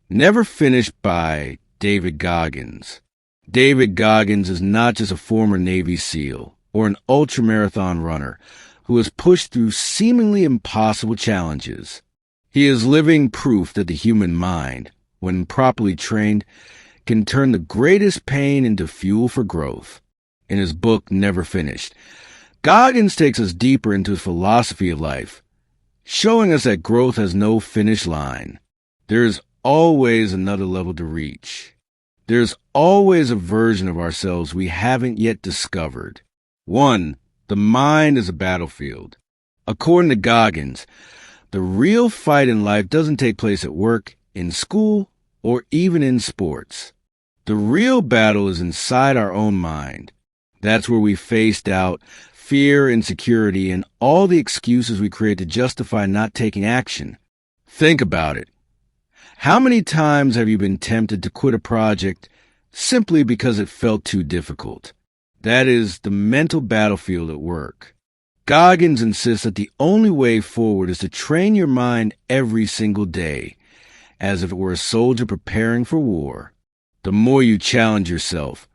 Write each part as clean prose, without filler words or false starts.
Never Finished by David Goggins. David Goggins is not just a former Navy SEAL or an ultramarathon runner who has pushed through seemingly impossible challenges. He is living proof that the human mind, when properly trained, can turn the greatest pain into fuel for growth. In his book, Never Finished, Goggins takes us deeper into his philosophy of life, showing us that growth has no finish line. There is always another level to reach. There's always a version of ourselves we haven't yet discovered. 1. The mind is a battlefield. According to Goggins, the real fight in life doesn't take place at work, in school, or even in sports. The real battle is inside our own mind. That's where we face doubt, fear, insecurity, and all the excuses we create to justify not taking action. Think about it. How many times have you been tempted to quit a project simply because it felt too difficult? That is the mental battlefield at work. Goggins insists that the only way forward is to train your mind every single day, as if it were a soldier preparing for war. The more you challenge yourself,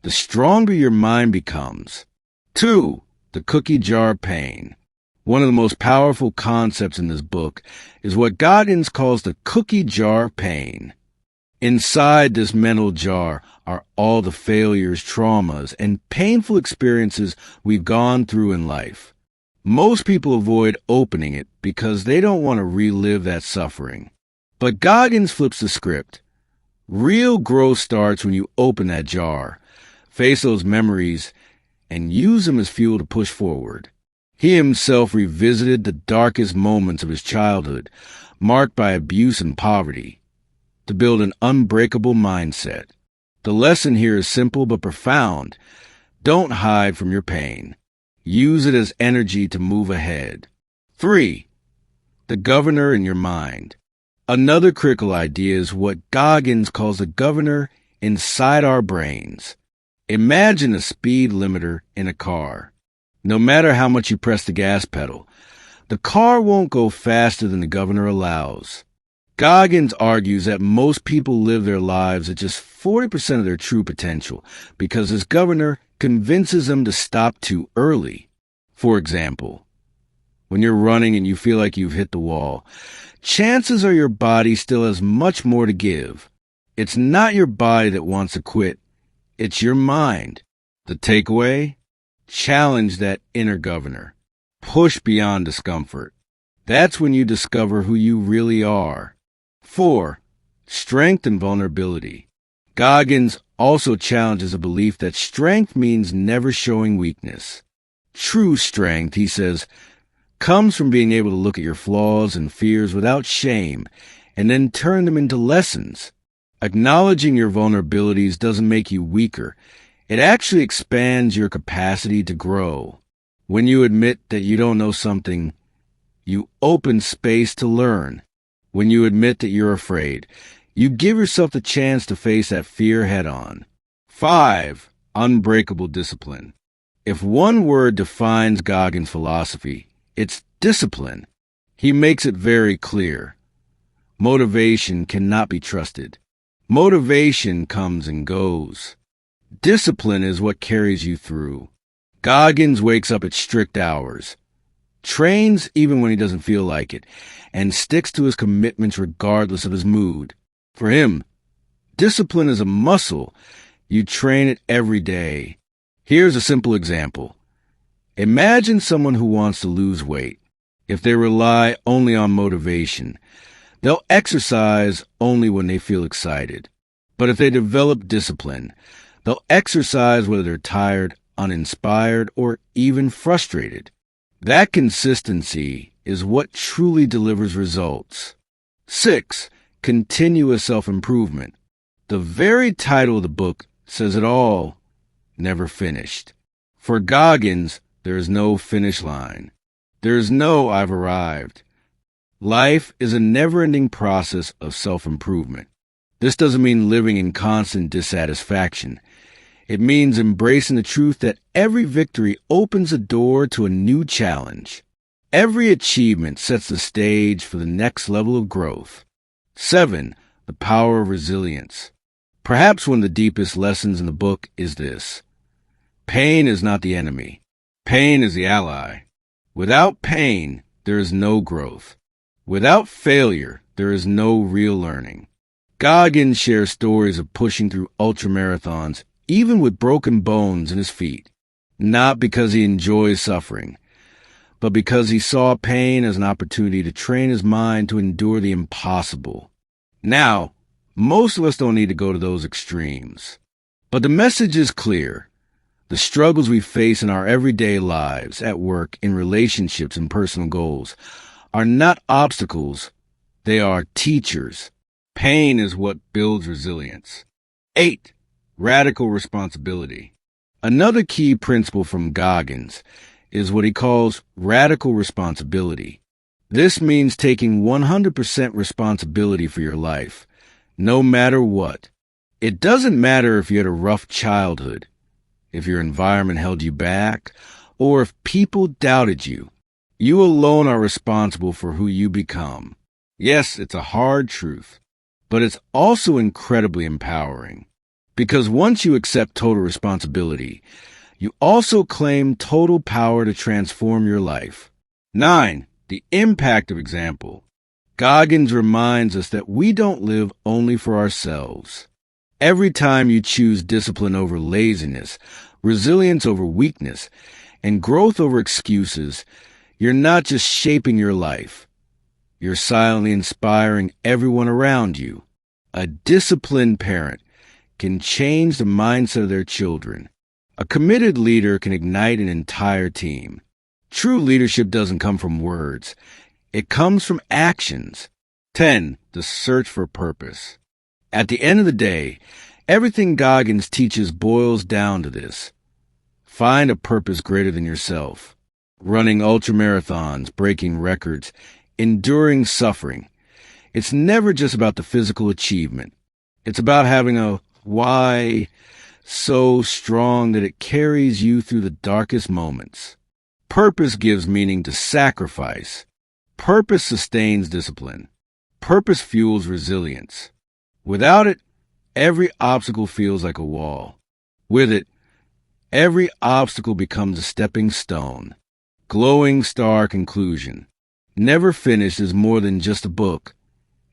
the stronger your mind becomes. 2. The cookie jar pain. One of the most powerful concepts in this book is what Goggins calls the cookie jar pain. Inside this mental jar are all the failures, traumas, and painful experiences we've gone through in life. Most people avoid opening it because they don't want to relive that suffering. But Goggins flips the script. Real growth starts when you open that jar, face those memories, and use them as fuel to push forward. He himself revisited the darkest moments of his childhood, marked by abuse and poverty, to build an unbreakable mindset. The lesson here is simple but profound. Don't hide from your pain. Use it as energy to move ahead. 3. The governor in your mind. Another critical idea is what Goggins calls the governor inside our brains. Imagine a speed limiter in a car. No matter how much you press the gas pedal, the car won't go faster than the governor allows. Goggins argues that most people live their lives at just 40% of their true potential because his governor convinces them to stop too early. For example, when you're running and you feel like you've hit the wall, chances are your body still has much more to give. It's not your body that wants to quit. It's your mind. The takeaway? Challenge that inner governor. Push beyond discomfort. That's when you discover who you really are. 4. Strength and vulnerability. Goggins also challenges a belief that strength means never showing weakness. True strength, he says, comes from being able to look at your flaws and fears without shame and then turn them into lessons. Acknowledging your vulnerabilities doesn't make you weaker. It actually expands your capacity to grow. When you admit that you don't know something, you open space to learn. When you admit that you're afraid, you give yourself the chance to face that fear head on. 5. Unbreakable discipline. If one word defines Goggins' philosophy, it's discipline. He makes it very clear. Motivation cannot be trusted. Motivation comes and goes. Discipline is what carries you through. Goggins wakes up at strict hours, trains even when he doesn't feel like it, and sticks to his commitments regardless of his mood. For him, discipline is a muscle. You train it every day. Here's a simple example. Imagine someone who wants to lose weight. If they rely only on motivation, they'll exercise only when they feel excited. But if they develop discipline, they'll exercise whether they're tired, uninspired, or even frustrated. That consistency is what truly delivers results. 6. Continuous self-improvement. The very title of the book says it all. Never finished. For Goggins, there is no finish line. There is no I've arrived. Life is a never-ending process of self-improvement. This doesn't mean living in constant dissatisfaction. It means embracing the truth that every victory opens a door to a new challenge. Every achievement sets the stage for the next level of growth. 7. the power of resilience. Perhaps one of the deepest lessons in the book is this: pain is not the enemy. Pain is the ally. Without pain, there is no growth. Without failure, there is no real learning. Goggins shares stories of pushing through ultramarathons, even with broken bones in his feet, not because he enjoys suffering, but because he saw pain as an opportunity to train his mind to endure the impossible. Now, most of us don't need to go to those extremes. But the message is clear. The struggles we face in our everyday lives, at work, in relationships, and personal goals, are not obstacles. They are teachers. Pain is what builds resilience. 8. Radical responsibility. Another key principle from Goggins is what he calls radical responsibility. This means taking 100% responsibility for your life, no matter what. It doesn't matter if you had a rough childhood, if your environment held you back, or if people doubted you. You alone are responsible for who you become. Yes, it's a hard truth, but it's also incredibly empowering. Because once you accept total responsibility, you also claim total power to transform your life. 9. The impact of example. Goggins reminds us that we don't live only for ourselves. Every time you choose discipline over laziness, resilience over weakness, and growth over excuses, you're not just shaping your life. You're silently inspiring everyone around you. A disciplined parent can change the mindset of their children. A committed leader can ignite an entire team. True leadership doesn't come from words. It comes from actions. 10. The search for purpose. At the end of the day, everything Goggins teaches boils down to this. Find a purpose greater than yourself. Running ultramarathons, breaking records, enduring suffering. It's never just about the physical achievement. It's about having a why so strong that it carries you through the darkest moments. Purpose gives meaning to sacrifice. Purpose sustains discipline. Purpose fuels resilience. Without it, every obstacle feels like a wall. With it, every obstacle becomes a stepping stone. Glowing star conclusion. Never Finished is more than just a book.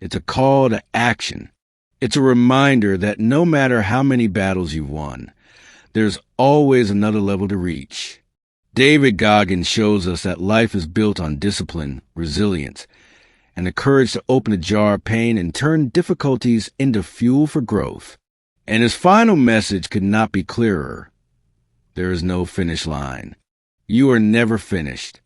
It's a call to action. It's a reminder that no matter how many battles you've won, there's always another level to reach. David Goggins shows us that life is built on discipline, resilience, and the courage to open a jar of pain and turn difficulties into fuel for growth. And his final message could not be clearer. There is no finish line. You are never finished.